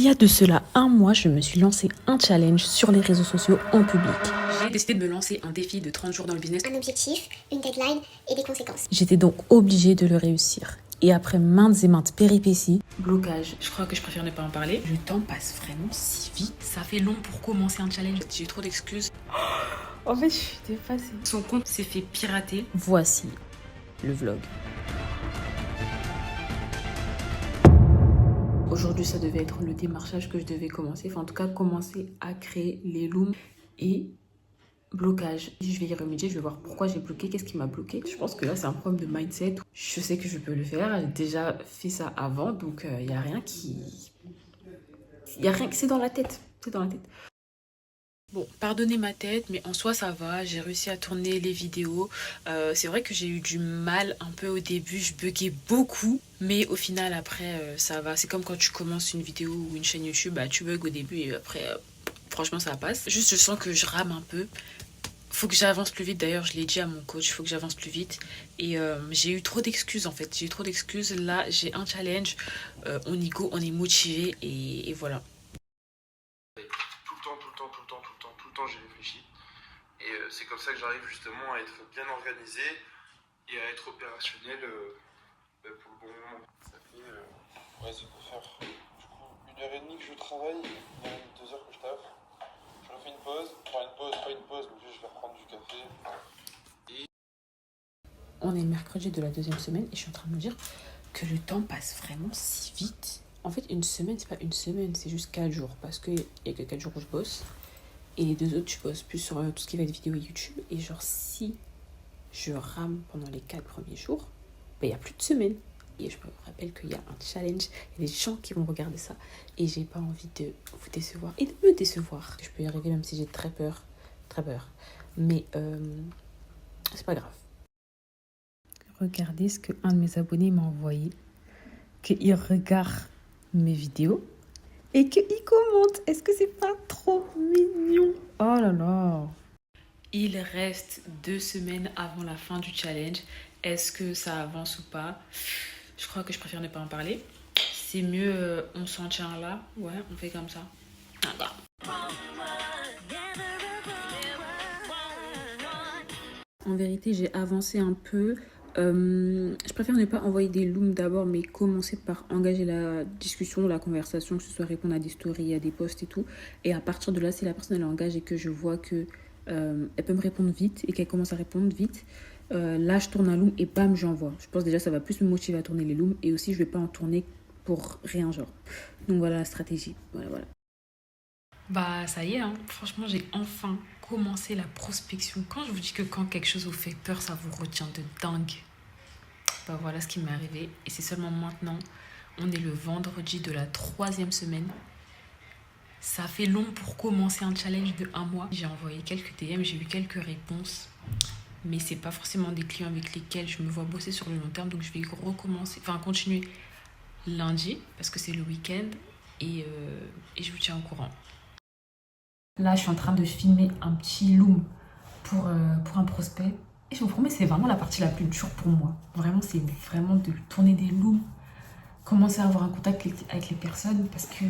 y a de cela un mois, je me suis lancé un challenge sur les réseaux sociaux en public. J'ai décidé de me lancer un défi de 30 jours dans le business. Un objectif, une deadline et des conséquences. J'étais donc obligée de le réussir. Et après maintes et maintes péripéties, blocage, je crois que je préfère ne pas en parler. Le temps passe vraiment si vite. Ça fait long pour commencer un challenge. J'ai trop d'excuses. En fait, je suis dépassée. Son compte s'est fait pirater. Voici le vlog. Aujourd'hui, ça devait être le démarchage que je devais commencer. Enfin, en tout cas, commencer à créer les looms et blocage. Je vais y remédier, je vais voir pourquoi j'ai bloqué, qu'est-ce qui m'a bloqué. Je pense que là, c'est un problème de mindset. Je sais que je peux le faire. J'ai déjà fait ça avant, donc il n'y a rien qui... Il n'y a rien qui... C'est dans la tête. C'est dans la tête. Bon, pardonnez ma tête, mais en soi ça va, j'ai réussi à tourner les vidéos. C'est vrai que j'ai eu du mal un peu au début, je buguais beaucoup, mais au final après ça va. C'est comme quand tu commences une vidéo ou une chaîne YouTube, bah, tu bugs au début et après franchement ça passe. Juste je sens que je rame un peu. Faut que j'avance plus vite, d'ailleurs je l'ai dit à mon coach, faut que j'avance plus vite. Et j'ai eu trop d'excuses en fait, j'ai eu trop d'excuses. Là j'ai un challenge, on y go, on est motivé et voilà. Tout le temps, j'ai réfléchi. Et c'est comme ça que j'arrive justement à être bien organisé et à être opérationnel pour le bon moment. Ça fait, ouais, ça peut faire du coup 1h30 que je travaille, 1h30, 2h que je taffe. Je refais une pause, enfin pas une pause, mais juste je vais reprendre du café. On est mercredi de la deuxième semaine et je suis en train de me dire que le temps passe vraiment si vite. En fait, une semaine, c'est pas une semaine, c'est juste 4 jours. Parce qu'il y a que 4 jours où je bosse. Et les 2 autres, je bosse plus sur tout ce qui va être vidéo et YouTube. Et genre, si je rame pendant les 4 premiers jours, il n'y a plus de semaine. Et je me rappelle qu'il y a un challenge. Il y a des gens qui vont regarder ça. Et j'ai pas envie de vous décevoir et de me décevoir. Je peux y arriver même si j'ai très peur. Très peur. Mais c'est pas grave. Regardez ce qu'un de mes abonnés m'a envoyé. Qu'il regarde mes vidéos et qu'il commente. Est-ce que c'est pas trop mignon? Oh là là. Il reste 2 semaines avant la fin du challenge. Est-ce que ça avance ou pas? Je crois que je préfère ne pas en parler. C'est mieux, on s'en tient là. Ouais, on fait comme ça. D'accord. En vérité, j'ai avancé un peu. Je préfère ne pas envoyer des looms d'abord, mais commencer par engager la discussion, la conversation, que ce soit répondre à des stories, à des posts et tout. Et à partir de là, si la personne elle engage et que je vois que elle peut me répondre vite et qu'elle commence à répondre vite, là je tourne un loom et bam, j'envoie. Je pense déjà ça va plus me motiver à tourner les looms et aussi je vais pas en tourner pour rien genre. Donc voilà la stratégie. Voilà. Bah ça y est, hein. Franchement j'ai enfin commencé la prospection. Quand je vous dis que quand quelque chose vous fait peur, ça vous retient de dingue. Bah voilà ce qui m'est arrivé. Et c'est seulement maintenant, on est le vendredi de la 3e semaine. Ça fait long pour commencer un challenge de 1 mois. J'ai envoyé quelques DM, j'ai eu quelques réponses. Mais c'est pas forcément des clients avec lesquels je me vois bosser sur le long terme. Donc je vais continuer lundi parce que c'est le week-end. Et je vous tiens au courant. Là, je suis en train de filmer un petit loom pour un prospect. Et je vous promets, c'est vraiment la partie la plus dure pour moi. Vraiment, c'est vraiment de tourner des looms, commencer à avoir un contact avec les personnes parce que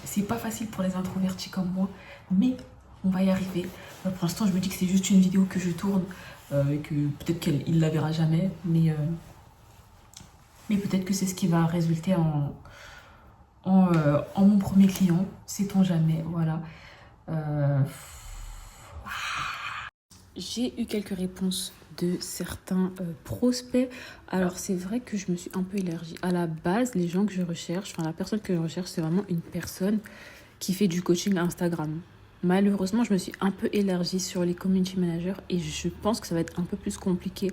c'est pas facile pour les introvertis comme moi. Mais on va y arriver. Pour l'instant, je me dis que c'est juste une vidéo que je tourne et que peut-être qu'il la verra jamais. Mais peut-être que c'est ce qui va résulter en mon premier client. Sait-on jamais, voilà. J'ai eu quelques réponses de certains prospects. Alors c'est vrai que je me suis un peu élargie. À la base, les gens que je recherche, enfin la personne que je recherche, c'est vraiment une personne qui fait du coaching Instagram. Malheureusement, je me suis un peu élargie sur les community managers et je pense que ça va être un peu plus compliqué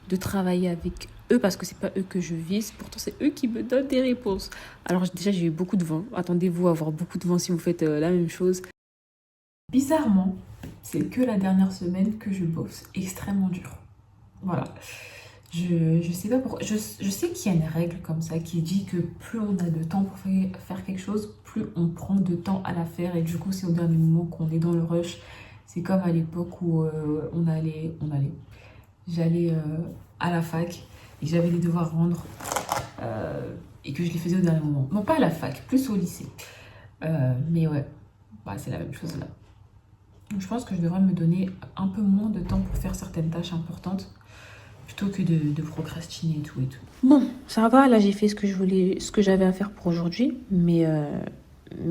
de travailler avec eux parce que c'est pas eux que je vise. Pourtant, c'est eux qui me donnent des réponses. Alors déjà, j'ai eu beaucoup de vent. Attendez-vous à avoir beaucoup de vent si vous faites la même chose. Bizarrement, c'est que la dernière semaine que je bosse extrêmement dur. Voilà. Je sais pas pourquoi. Je sais qu'il y a une règle comme ça qui dit que plus on a de temps pour faire quelque chose, plus on prend de temps à la faire. Et du coup, c'est au dernier moment qu'on est dans le rush. C'est comme à l'époque où j'allais à la fac et que j'avais des devoirs à rendre et que je les faisais au dernier moment. Non, pas à la fac, plus au lycée. Mais ouais, bah, c'est la même chose là. Donc, je pense que je devrais me donner un peu moins de temps pour faire certaines tâches importantes plutôt que de procrastiner et tout et tout. Bon, ça va, là j'ai fait ce que je voulais, ce que j'avais à faire pour aujourd'hui, mais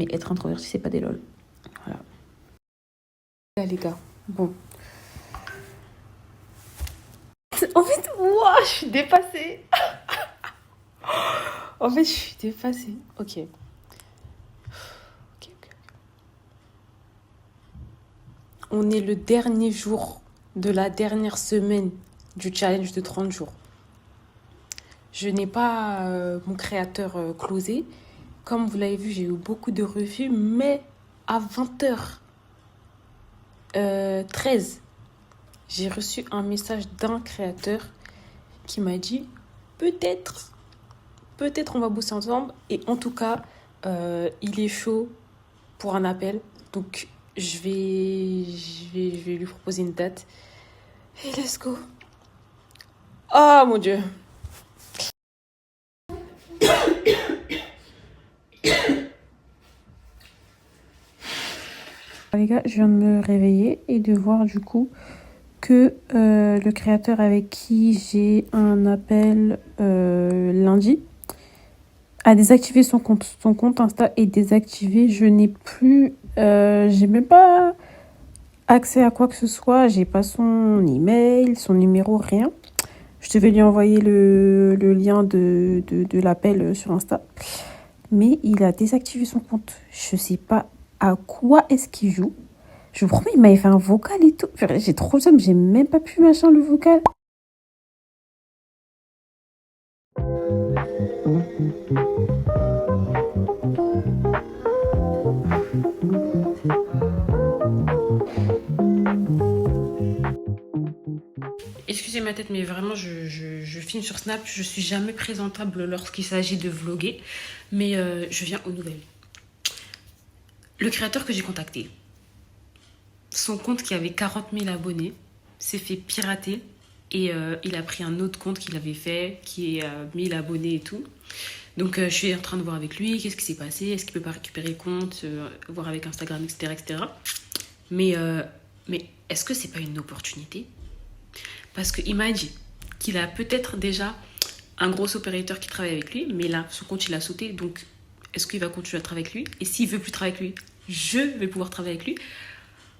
être introverti, c'est pas des lol. Voilà. Là les gars, bon. En fait, ouah, je suis dépassée. En fait, je suis dépassée. Ok. Ok. On est le dernier jour de la dernière semaine du challenge de 30 jours. Je n'ai pas mon créateur closé. Comme vous l'avez vu, j'ai eu beaucoup de refus, mais à 20h13, j'ai reçu un message d'un créateur qui m'a dit peut-être on va bosser ensemble. Et en tout cas, il est chaud pour un appel. Donc, je vais lui proposer une date. Et let's go. Oh mon Dieu. Les gars, je viens de me réveiller et de voir du coup que le créateur avec qui j'ai un appel lundi a désactivé son compte. Son compte Insta est désactivé. Je n'ai plus... j'ai même pas accès à quoi que ce soit. J'ai pas son email, son numéro, rien. Je devais lui envoyer le lien de l'appel sur Insta. Mais il a désactivé son compte. Je sais pas à quoi est-ce qu'il joue. Je vous promets, il m'avait fait un vocal et tout. J'ai trop le j'ai même pas pu machin le vocal. Excusez ma tête, mais vraiment, je filme sur Snap. Je suis jamais présentable lorsqu'il s'agit de vlogger. Mais je viens aux nouvelles. Le créateur que j'ai contacté, son compte qui avait 40 000 abonnés s'est fait pirater. Et il a pris un autre compte qu'il avait fait, qui est 1000 abonnés et tout. Donc je suis en train de voir avec lui, qu'est-ce qui s'est passé, est-ce qu'il peut pas récupérer le compte, voir avec Instagram, etc. etc. Mais est-ce que c'est pas une opportunité? Parce qu'il m'a dit qu'il a peut-être déjà un gros opérateur qui travaille avec lui, mais là, son compte, il a sauté. Donc, est-ce qu'il va continuer à travailler avec lui? Et s'il veut plus travailler avec lui, je vais pouvoir travailler avec lui.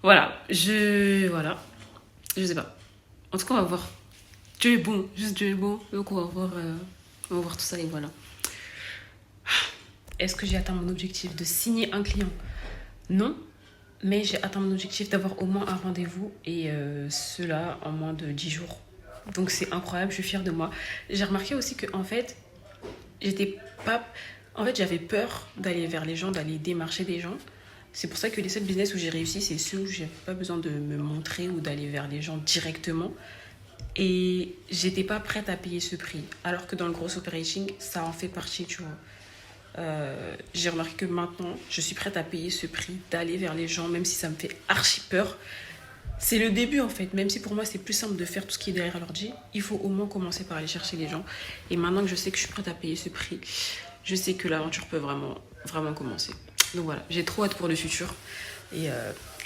Voilà, je sais pas. En tout cas, on va voir. Dieu est bon, juste Dieu est bon. Donc, on va voir tout ça et voilà. Est-ce que j'ai atteint mon objectif de signer un client? Non, mais j'ai atteint mon objectif d'avoir au moins un rendez-vous et cela en moins de 10 jours. Donc c'est incroyable, je suis fière de moi. J'ai remarqué aussi que en fait, j'avais peur d'aller vers les gens, d'aller démarcher des gens. C'est pour ça que les seuls business où j'ai réussi, c'est ceux où j'ai pas besoin de me montrer ou d'aller vers les gens directement. Et j'étais pas prête à payer ce prix. Alors que dans le gros operating, ça en fait partie, tu vois. J'ai remarqué que maintenant, je suis prête à payer ce prix, d'aller vers les gens, même si ça me fait archi peur. C'est le début en fait, même si pour moi c'est plus simple de faire tout ce qui est derrière l'ordi, il faut au moins commencer par aller chercher les gens. Et maintenant que je sais que je suis prête à payer ce prix, je sais que l'aventure peut vraiment, vraiment commencer. Donc voilà, j'ai trop hâte pour le futur et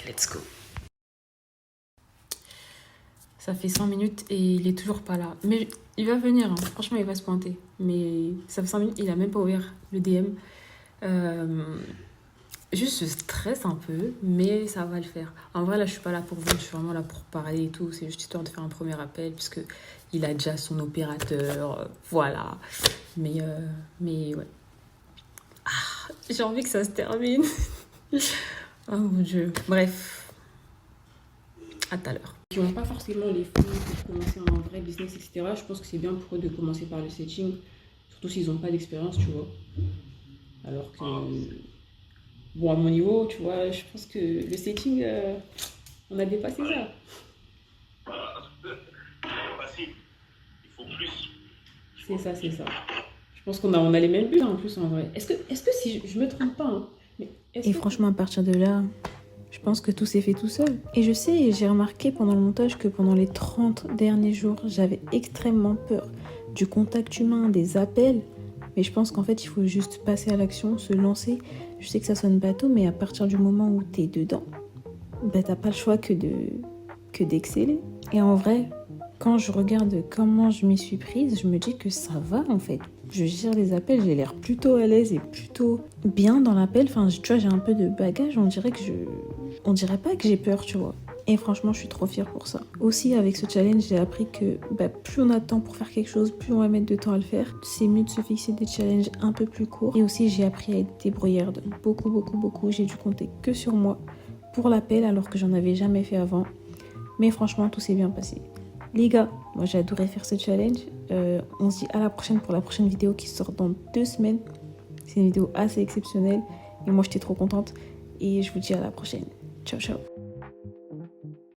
let's go. Ça fait 100 minutes et il est toujours pas là. Mais il va venir, hein. Franchement il va se pointer. Mais ça fait 5 minutes, il a même pas ouvert le DM. Juste je stresse un peu, mais ça va le faire. En vrai là je suis pas là pour vendre, je suis vraiment là pour parler et tout. C'est juste histoire de faire un premier appel puisque il a déjà son opérateur, voilà. Mais ouais. Ah, j'ai envie que ça se termine. Oh mon Dieu. Bref. À tout à l'heure. Qui n'ont pas forcément les fonds pour commencer un vrai business, etc. Je pense que c'est bien pour eux de commencer par le setting, surtout s'ils n'ont pas d'expérience, tu vois. Alors que, bon, à mon niveau, tu vois, je pense que le setting, on a dépassé ça. Facile, il faut plus. C'est ça. Je pense qu'on a les mêmes buts en plus en vrai. Est-ce que si je me trompe pas, hein, mais et franchement, à partir de là, je pense que tout s'est fait tout seul. Et je sais, j'ai remarqué pendant le montage que pendant les 30 derniers jours, j'avais extrêmement peur du contact humain, des appels. Mais je pense qu'en fait, il faut juste passer à l'action, se lancer. Je sais que ça sonne bateau, mais à partir du moment où t'es dedans, bah t'as pas le choix que d'exceller. Et en vrai, quand je regarde comment je m'y suis prise, je me dis que ça va en fait. Je gère les appels, j'ai l'air plutôt à l'aise et plutôt bien dans l'appel. Enfin, tu vois, j'ai un peu de bagage, on dirait pas que j'ai peur, tu vois. Et franchement, je suis trop fière pour ça. Aussi, avec ce challenge, j'ai appris que plus on a de temps pour faire quelque chose, plus on va mettre de temps à le faire. C'est mieux de se fixer des challenges un peu plus courts. Et aussi, j'ai appris à être débrouillarde. Beaucoup. J'ai dû compter que sur moi pour l'appel, alors que j'en avais jamais fait avant. Mais franchement, tout s'est bien passé. Les gars, moi j'ai adoré faire ce challenge. On se dit à la prochaine pour la prochaine vidéo qui sort dans 2 semaines. C'est une vidéo assez exceptionnelle. Et moi, j'étais trop contente. Et je vous dis à la prochaine. Ciao.